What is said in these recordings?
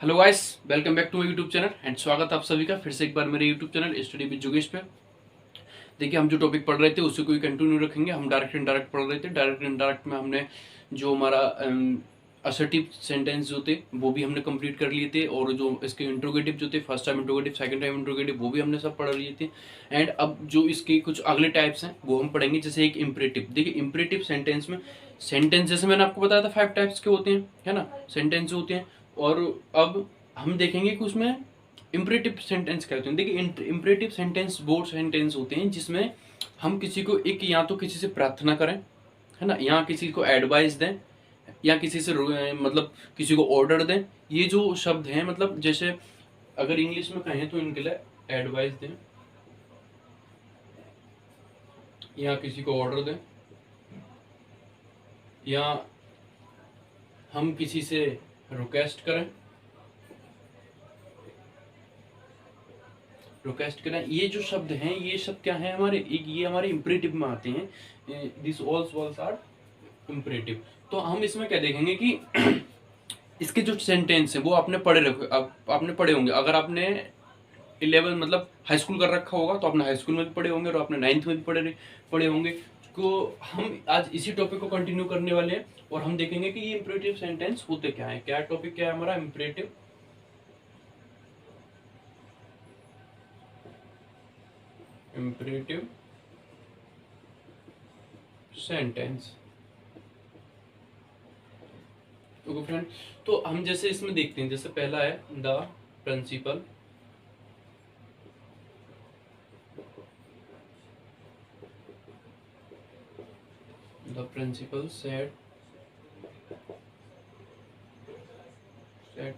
Hello guys, welcome back to my YouTube channel and स्वागत है आप सभी का फिर से एक बार मेरे यूट्यूब चैनल स्टडी विद जोगेश पे। देखिए, हम जो टॉपिक पढ़ रहे थे उसी को ही कंटिन्यू रखेंगे। हम डायरेक्ट इनडायरेक्ट पढ़ रहे थे। डायरेक्ट इनडायरेक्ट में हमने जो हमारा असर्टिव सेंटेंस जो थे वो भी हमने कंप्लीट कर लिए थे, और जो इसके इंट्रोगेटिव जो थे, first time interrogative, second time interrogative, वो भी हमने सब पढ़ लिए थे। एंड अब जो इसके कुछ अगले टाइप्स हैं वो हम पढ़ेंगे। जैसे एक इम्परेटिव। देखिए, इम्परेटिव सेंटेंस में सेंटेंस जैसे मैंने आपको बताया था 5 टाइप्स के होते हैं, है ना, सेंटेंस होते हैं। और अब हम देखेंगे कि उसमें इम्परेटिव सेंटेंस क्या होते हैं। देखिए, इम्परेटिव सेंटेंस वो सेंटेंस होते हैं जिसमें हम किसी को एक या तो किसी से प्रार्थना करें, है ना, या किसी को एडवाइस दें, या किसी से मतलब किसी को ऑर्डर दें। ये जो शब्द हैं, मतलब जैसे अगर इंग्लिश में कहें तो इनके लिए एडवाइस दें या किसी को ऑर्डर दें, या हम किसी से रिक्वेस्ट करें, ये जो शब्द हैं, ये शब्द क्या है हमारे, एक ये हमारे इम्परेटिव में आते हैं। This all words are imperative. तो हम इसमें क्या देखेंगे कि इसके जो सेंटेंस हैं वो आपने पढ़े रखे, आपने पढ़े होंगे। अगर आपने 11 मतलब हाई स्कूल कर रखा होगा तो आपने हाई स्कूल में भी पढ़े होंगे, और आपने 9th में भी पढ़े होंगे। तो हम आज इसी टॉपिक को कंटिन्यू करने वाले हैं, और हम देखेंगे कि ये इम्परेटिव सेंटेंस होते क्या है। क्या टॉपिक क्या है हमारा? Imperative imperative sentence. Okay friend, तो हम जैसे इसमें देखते हैं, जैसे पहला है the principal said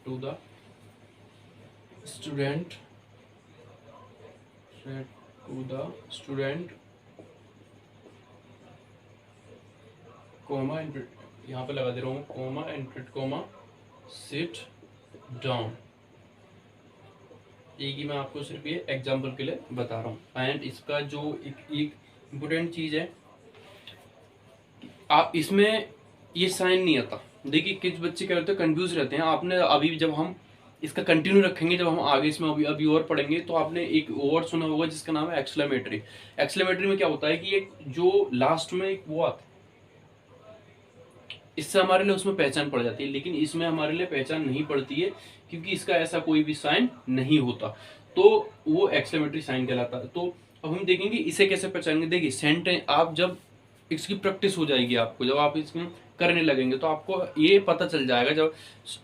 to the student said to the student comma, यहाँ पे लगा दे रहा हूँ comma, and comma, sit down. एक ही मैं आपको सिर्फ ये एग्जाम्पल के लिए बता रहा हूँ। एंड इसका जो एक इम्पोर्टेंट चीज है, आप इसमें ये साइन नहीं आता। देखिए, कुछ बच्चे क्या होते हैं, कंफ्यूज रहते हैं। आपने अभी जब हम इसका कंटिन्यू रखेंगे, जब हम आगे इसमें अभी अभी और पढ़ेंगे, तो आपने एक वर्ड सुना होगा जिसका नाम है एक्सक्लेमेटरी। एक्सक्लेमेटरी में क्या होता है कि एक जो लास्ट में एक वो आता है, इससे हमारे लिए उसमें पहचान पड़ जाती है, लेकिन इसमें हमारे लिए पहचान नहीं पड़ती है, क्योंकि इसका ऐसा कोई भी साइन नहीं होता। तो वो एक्सक्लेमेटरी साइन कहलाता है। तो अब हम देखेंगे इसे कैसे पहचानेंगे। देखिए, सेंटेंस आप जब इसकी प्रैक्टिस हो जाएगी, आपको जब आप इसमें करने लगेंगे तो आपको ये पता चल जाएगा, जब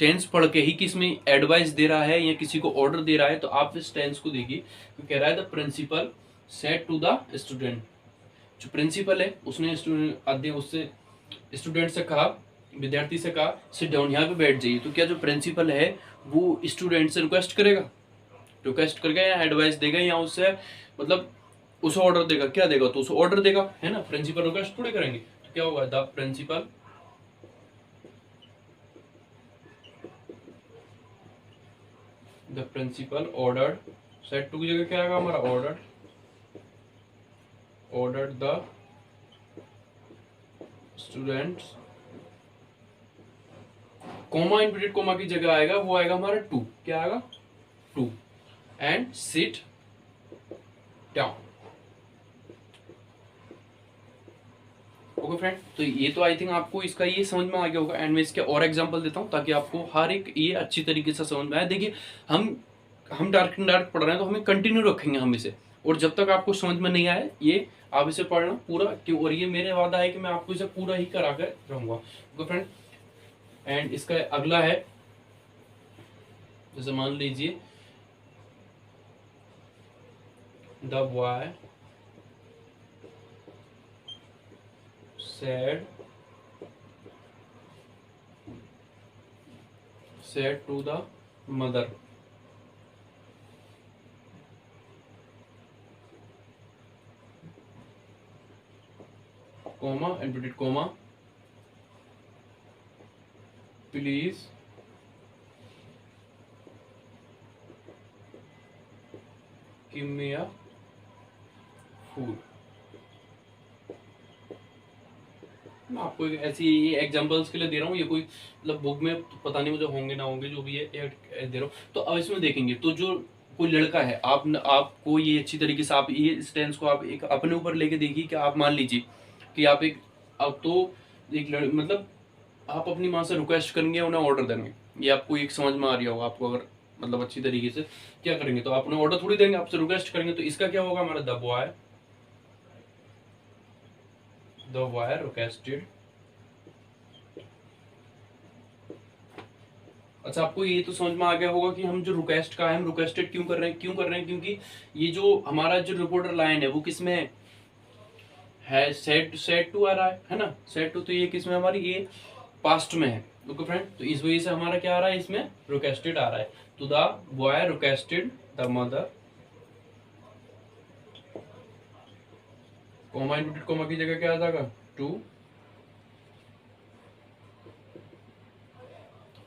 टेंस पढ़ के ही कि इसमें एडवाइस दे रहा है या किसी को ऑर्डर दे रहा है, तो आप इस टेंस को देखिए। तो कह रहा है the principal said to the student. जो प्रिंसिपल है उसने उससे स्टूडेंट से कहा, विद्यार्थी से कहा, सिट डाउन, यहाँ पे बैठ जाइए। तो क्या जो प्रिंसिपल है वो स्टूडेंट से रिक्वेस्ट करेगा, या एडवाइस देगा, या उससे मतलब उसे ऑर्डर देगा? क्या देगा? तो उसे ऑर्डर देगा, है ना। प्रिंसिपल रिक्वेस्ट थोड़े करेंगे। तो क्या होगा? The principal order, said to की जगह क्या आएगा हमारा? Order the students, comma, inverted comma की जगह आएगा, वो आएगा हमारा टू। क्या आएगा? To and sit down. Okay friend, तो ये तो आई थिंक आपको इसका ये समझ में आ गया होगा। एंड मैं इसके और एग्जांपल देता हूँ ताकि आपको हर एक ये अच्छी तरीके से समझ में आए। देखिए, हम डायरेक्ट डायरेक्ट पढ़ रहे हैं तो हमें कंटिन्यू रखेंगे हम इसे, और जब तक आपको समझ में नहीं आए ये आप इसे पढ़ना पूरा क्यों। और ये मेरे वादा है कि मैं आपको इसे पूरा ही करा कर रहूंगा। ओके फ्रेंड, एंड इसका अगला है, जैसे मान लीजिए the boy said to the mother, comma, inverted comma, please give me a food। आपको एक ऐसी एग्जांपल्स के लिए दे रहा हूँ, ये कोई मतलब बुक में तो पता नहीं मुझे होंगे ना होंगे, जो भी है दे रहा हूँ। तो अब इसमें देखेंगे तो जो कोई लड़का है, आपको ये अच्छी तरीके से आप ये इस टेंस को आप एक अपने ऊपर लेके देखिए कि आप मान लीजिए कि आप एक अब तो एक मतलब आप अपनी माँ से रिक्वेस्ट करेंगे, उन्हें ऑर्डर देंगे। ये आपको एक समझ में आ रही होगा, आपको अगर मतलब अच्छी तरीके से क्या करेंगे तो आप उन्हें ऑर्डर थोड़ी देंगे, आपसे रिक्वेस्ट करेंगे। तो इसका क्या होगा हमारा द बॉय रिक्वेस्टेड। अच्छा, आपको ये तो समझ में आ गया होगा कि हम जो रिक्वेस्ट का है, हम रिक्वेस्टेड क्यों कर रहे हैं, क्योंकि ये जो हमारा जो रिपोर्टर लाइन है वो किसमें है, सेट टू आ रहा है ना, सेट टू। तो ये किसमें हमारी, ये पास्ट में है। ओके फ्रेंड, तो इस वजह से हमारा क्या आ रहा है, इसमें रिक्वेस्टेड आ रहा है। तो the boy requested the mother, comma inverted comma की जगह क्या आ जाएगा, टू,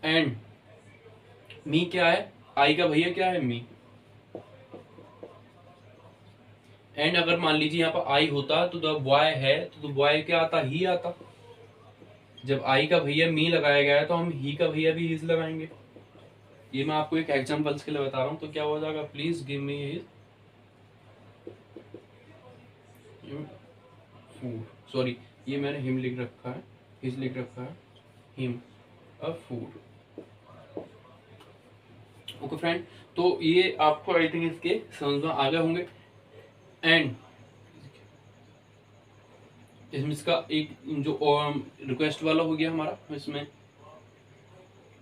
एंड मी क्या है, आई का भैया क्या है, मी। एंड अगर मान लीजिए यहाँ पर आई होता तो द बॉय है, तो द बॉय क्या आता, ही आता। जब आई का भैया मी लगाया गया है तो हम ही का भैया भी हिज लगाएंगे। ये मैं आपको एक एग्जांपल्स के लिए बता रहा हूँ। तो क्या हो जाएगा, please give me his food, sorry ये मैंने हिम लिख रखा है, हिज लिख रखा है, him a food. Okay friend, तो ये आपको आई थिंक इसके समझ में आ गए होंगे। एंड इसमें इसका एक जो रिक्वेस्ट वाला हो गया हमारा, इसमें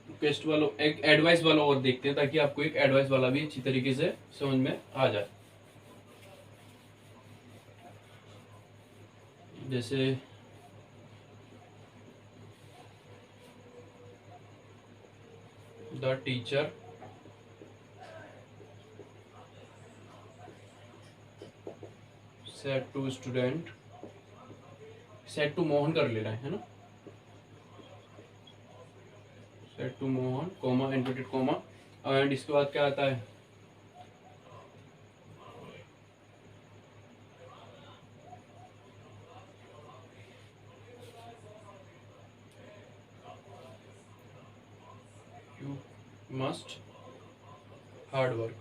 रिक्वेस्ट वाला एक एडवाइस वाला और देखते हैं, ताकि आपको एक एडवाइस वाला भी अच्छी तरीके से समझ में आ जाए। जैसे the teacher said to student, said to Mohan कर ले रहे हैं ना, said to Mohan comma inverted comma, and इसके बाद क्या आता है, you must hard work.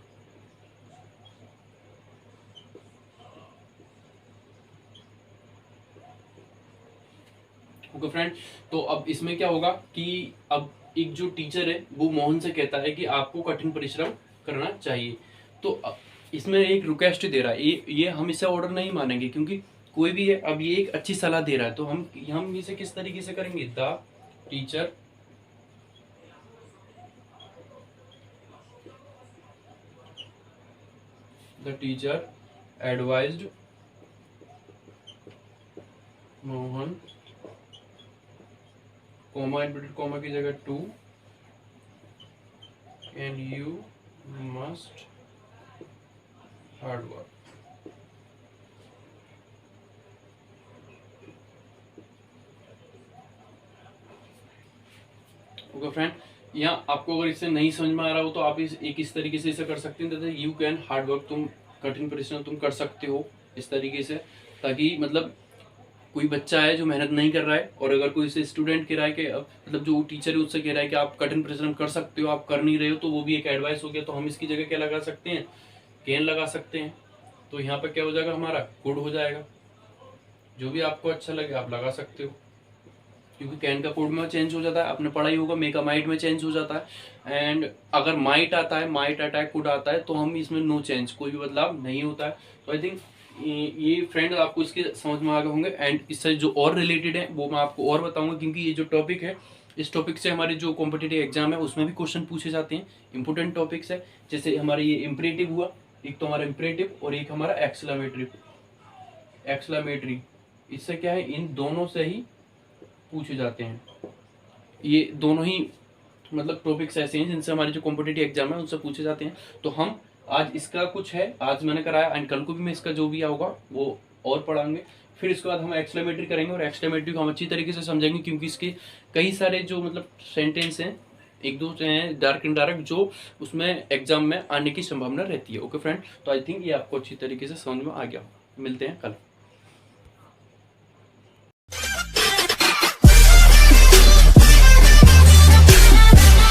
Okay friend, तो अब इसमें क्या होगा कि अब एक जो टीचर है वो मोहन से कहता है कि आपको कठिन परिश्रम करना चाहिए। तो अब इसमें एक रिक्वेस्ट दे रहा है, ये हम इसे ऑर्डर नहीं मानेंगे, क्योंकि कोई भी है, अब ये एक अच्छी सलाह दे रहा है। तो हम इसे किस तरीके से करेंगे, the teacher advised Mohan comma inverted comma की जगह to, and you must hard work. Okay friend, यहाँ आपको अगर इससे नहीं समझ में आ रहा हो तो आप इस तरीके से इसे कर सकते हैं, जैसे यू कैन हार्ड वर्क, तुम कठिन परिश्रम तुम कर सकते हो, इस तरीके से। ताकि मतलब कोई बच्चा है जो मेहनत नहीं कर रहा है, और अगर कोई से स्टूडेंट कह रहा है कि मतलब जो टीचर है उससे कह रहा है कि आप कठिन परिश्रम कर सकते हो, आप कर नहीं रहे हो, तो वो भी एक एडवाइस हो गया। तो हम इसकी जगह क्या लगा सकते हैं, कैन लगा सकते हैं। तो यहाँ पर क्या हो जाएगा, हमारा गुड हो जाएगा। जो भी आपको अच्छा लगे आप लगा सकते हो, क्योंकि कैन का कोड में चेंज हो जाता है, आपने पढ़ाई होगा, मेक माइट में चेंज हो जाता है। एंड अगर माइट आता है, माइट अटैक कुड आता है, तो हम इसमें नो चेंज, कोई भी बदलाव नहीं होता है। तो आई थिंक ये फ्रेंड आपको इसके समझ में आ गए होंगे। एंड इससे जो और रिलेटेड है वो मैं आपको और बताऊंगा, क्योंकि ये जो टॉपिक है, इस टॉपिक से हमारे जो कॉम्पिटिटिव एग्जाम है उसमें भी क्वेश्चन पूछे जाते हैं, इंपोर्टेंट टॉपिक्स है। जैसे हमारे ये इम्परेटिव हुआ, एक तो हमारा इम्परेटिव और एक हमारा एक्सक्लेमेटरी। इससे क्या है, इन दोनों से ही पूछे जाते हैं। ये दोनों ही मतलब टॉपिक्स ऐसे हैं जिनसे हमारे जो कॉम्पिटिटिव एग्जाम है उनसे पूछे जाते हैं। तो हम आज इसका कुछ है, आज मैंने कराया, एंड कल को भी मैं इसका जो भी होगा वो और पढ़ाएंगे। फिर इसके बाद हम एक्सक्लेमेटरी करेंगे, और एक्सक्लेमेटरी को हम अच्छी तरीके से समझेंगे, क्योंकि इसके कई सारे जो मतलब सेंटेंस हैं, एक दो हैं डायरेक्ट इनडायरेक्ट, जो उसमें एग्जाम में आने की संभावना रहती है। ओके फ्रेंड, तो आई थिंक ये आपको अच्छी तरीके से समझ में आ गया। मिलते हैं कल।